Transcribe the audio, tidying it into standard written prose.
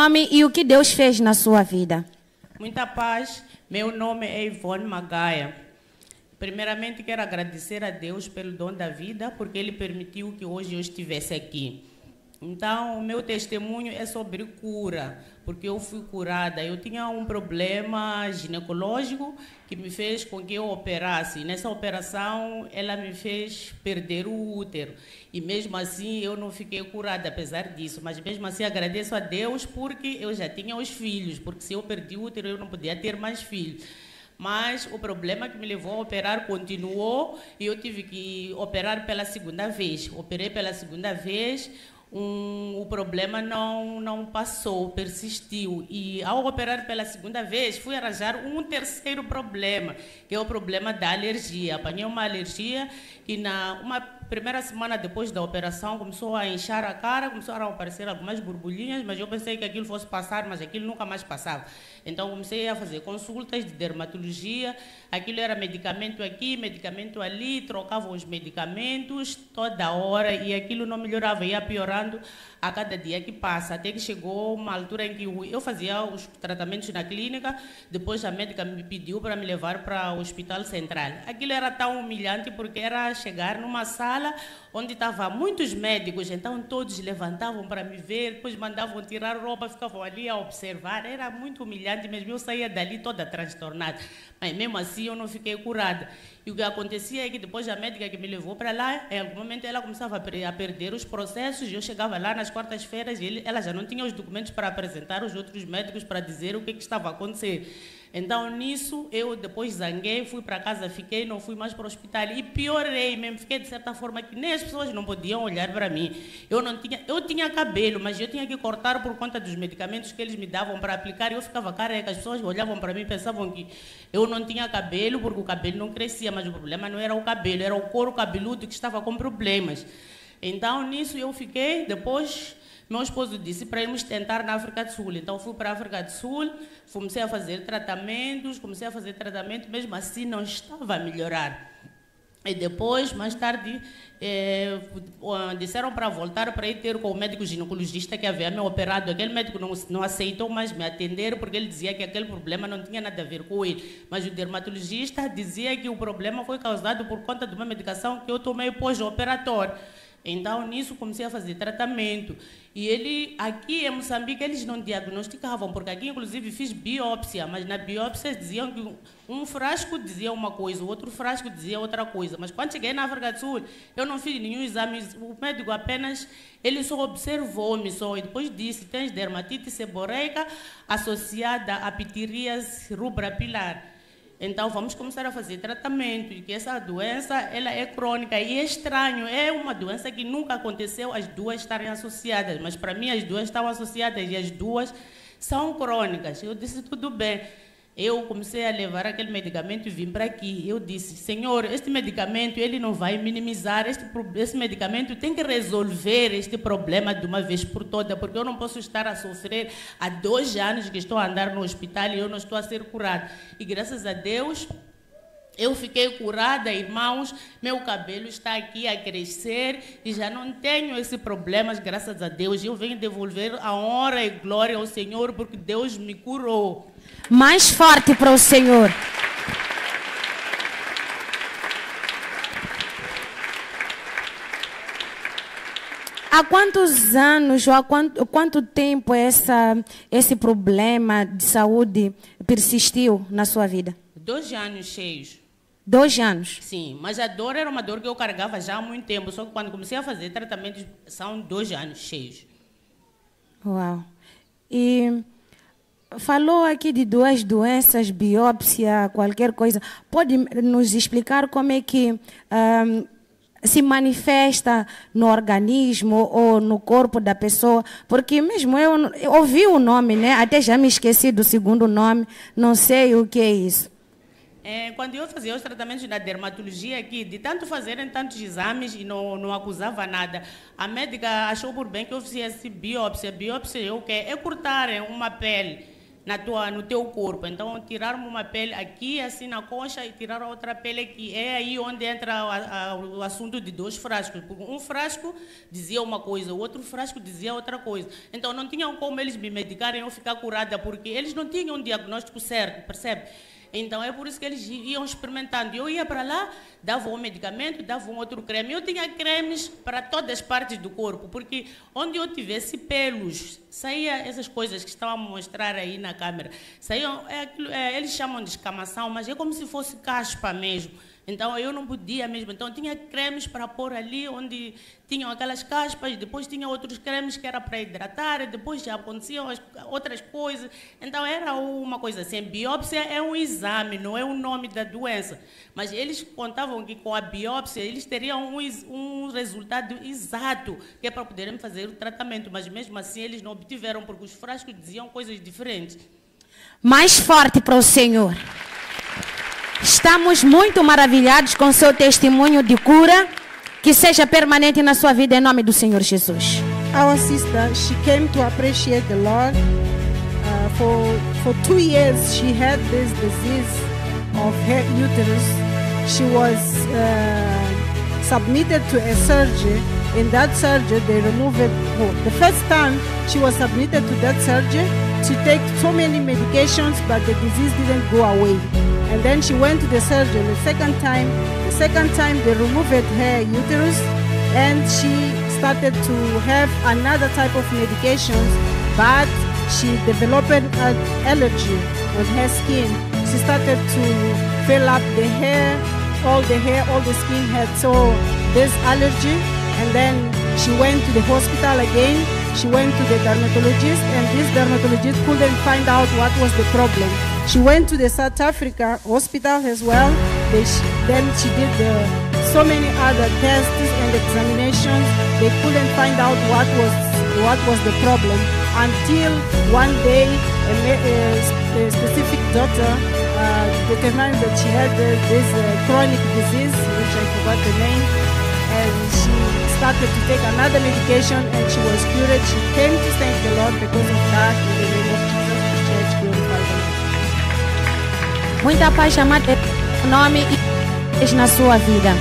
nome e o que Deus fez na sua vida. Muita paz, meu nome é Ivone Magaia. Primeiramente quero agradecer a Deus pelo dom da vida, porque Ele permitiu que hoje eu estivesse aqui. Então, o meu testemunho é sobre cura, porque eu fui curada. Eu tinha um problema ginecológico que me fez com que eu operasse. Nessa operação, ela me fez perder o útero. E mesmo assim, eu não fiquei curada, apesar disso. Mas mesmo assim, agradeço a Deus porque eu já tinha os filhos. Porque se eu perdi o útero, eu não podia ter mais filhos. Mas o problema que me levou a operar continuou e eu tive que operar pela segunda vez. Operei pela segunda vez. O problema não passou, persistiu. E ao operar pela segunda vez, fui arranjar um terceiro problema, que é o problema da alergia. Apanhei uma alergia e uma primeira semana depois da operação começou a inchar a cara, começaram a aparecer algumas borbulhinhas, mas eu pensei que aquilo fosse passar, mas aquilo nunca mais passava. Então comecei a fazer consultas de dermatologia, aquilo era medicamento aqui, medicamento ali, trocavam os medicamentos toda hora e aquilo não melhorava, ia piorando a cada dia que passa, até que chegou uma altura em que eu fazia os tratamentos na clínica, depois a médica me pediu para me levar para o Hospital Central. Aquilo era tão humilhante porque era chegar numa sala onde estavam muitos médicos, então todos levantavam para me ver, depois mandavam tirar roupa, ficavam ali a observar, era muito humilhante mesmo, eu saía dali toda transtornada, mas mesmo assim eu não fiquei curada. E o que acontecia é que depois a médica que me levou para lá, em algum momento ela começava a perder os processos, e eu chegava lá nas quartas-feiras e ela já não tinha os documentos para apresentar aos outros médicos para dizer o que estava acontecendo. Então, nisso, eu depois zanguei, fui para casa, fiquei, não fui mais para o hospital e piorei mesmo. Fiquei de certa forma que nem as pessoas não podiam olhar para mim. Eu tinha cabelo, mas eu tinha que cortar por conta dos medicamentos que eles me davam para aplicar. Eu ficava careca, as pessoas olhavam para mim e pensavam que eu não tinha cabelo porque o cabelo não crescia, mas o problema não era o cabelo, era o couro cabeludo que estava com problemas. Então, nisso eu fiquei, depois meu esposo disse para irmos tentar na África do Sul. Então, fui para a África do Sul, comecei a fazer tratamentos, mesmo assim não estava a melhorar. E depois, mais tarde, disseram para voltar para ir ter com o médico ginecologista que havia me operado. Aquele médico não aceitou mais me atender porque ele dizia que aquele problema não tinha nada a ver com ele. Mas o dermatologista dizia que o problema foi causado por conta de uma medicação que eu tomei pós-operatório. Então, nisso, comecei a fazer tratamento. E aqui em Moçambique, eles não diagnosticavam, porque aqui, inclusive, fiz biópsia, mas na biópsia diziam que um frasco dizia uma coisa, o outro frasco dizia outra coisa. Mas quando cheguei na África do Sul, eu não fiz nenhum exame, o médico apenas, ele só observou-me e depois disse, tens dermatite seborreica associada a pitiríase rubra pilar. Então, vamos começar a fazer tratamento, e que essa doença ela é crônica e é estranho, é uma doença que nunca aconteceu as duas estarem associadas, mas para mim as duas estão associadas e as duas são crônicas. Eu disse, tudo bem. Eu comecei a levar aquele medicamento e vim para aqui. Eu disse, Senhor, este medicamento ele não vai minimizar, esse medicamento tem que resolver este problema de uma vez por todas, porque eu não posso estar a sofrer há 2 anos que estou a andar no hospital e eu não estou a ser curada. E graças a Deus, eu fiquei curada, irmãos, meu cabelo está aqui a crescer e já não tenho esse problema, graças a Deus. Eu venho devolver a honra e glória ao Senhor porque Deus me curou. Mais forte para o Senhor. Há quantos anos ou há quanto tempo esse problema de saúde persistiu na sua vida? 2 anos cheios. 2 anos? Sim, mas a dor era uma dor que eu carregava já há muito tempo, só que quando comecei a fazer tratamentos, são 2 anos cheios. Uau. E falou aqui de 2 doenças, biópsia, qualquer coisa. Pode nos explicar como é que se manifesta no organismo ou no corpo da pessoa? Porque mesmo eu ouvi o nome, né? Até já me esqueci do segundo nome, não sei o que é isso. Quando eu fazia os tratamentos da dermatologia aqui, de tanto fazerem tantos exames e não acusava nada, a médica achou por bem que eu fizesse biópsia. Biópsia é o quê? É cortarem uma pele no teu corpo. Então, tiraram uma pele aqui, assim na coxa, e tiraram outra pele aqui. É aí onde entra o assunto de 2 frascos. Porque um frasco dizia uma coisa, o outro frasco dizia outra coisa. Então, não tinham como eles me medicarem ou ficar curada, porque eles não tinham um diagnóstico certo, percebe? Então, é por isso que eles iam experimentando. Eu ia para lá, dava um medicamento, dava um outro creme. Eu tinha cremes para todas as partes do corpo, porque onde eu tivesse pelos, saía essas coisas que estavam a mostrar aí na câmera. Saíam, eles chamam de escamação, mas é como se fosse caspa mesmo. Então, eu não podia mesmo. Então, tinha cremes para pôr ali, onde tinham aquelas caspas, depois tinha outros cremes que era para hidratar, e depois já aconteciam outras coisas. Então, era uma coisa assim. Biópsia é um exame, não é o nome da doença. Mas eles contavam que com a biópsia, eles teriam um resultado exato, que é para poderem fazer o tratamento. Mas, mesmo assim, eles não obtiveram, porque os frascos diziam coisas diferentes. Mais forte para o Senhor. Estamos muito maravilhados com seu testemunho de cura, que seja permanente na sua vida em nome do Senhor Jesus. Our sister, she came to appreciate the Lord. For 2 years, she had this disease of her uterus. She was submitted to a surgery. In that surgery, they removed it. The first time she was submitted to that surgery, she take so many medications, but the disease didn't go away. And then she went to the surgeon the second time they removed her uterus, and she started to have another type of medications, but she developed an allergy on her skin. She started to fill up the hair, all the skin had so this allergy, and then she went to the hospital again. She went to the dermatologist, and this dermatologist couldn't find out what was the problem. She went to the South Africa hospital as well. Then she did so many other tests and examinations. They couldn't find out what was the problem, until one day a specific doctor determined that she had this chronic disease, which I forgot the name, and she started to take another medication, and she was cured. She came to thank the Lord because of that. In the name of Jesus, the church glorified the Lord. Muita paz, chamada nome e na sua vida.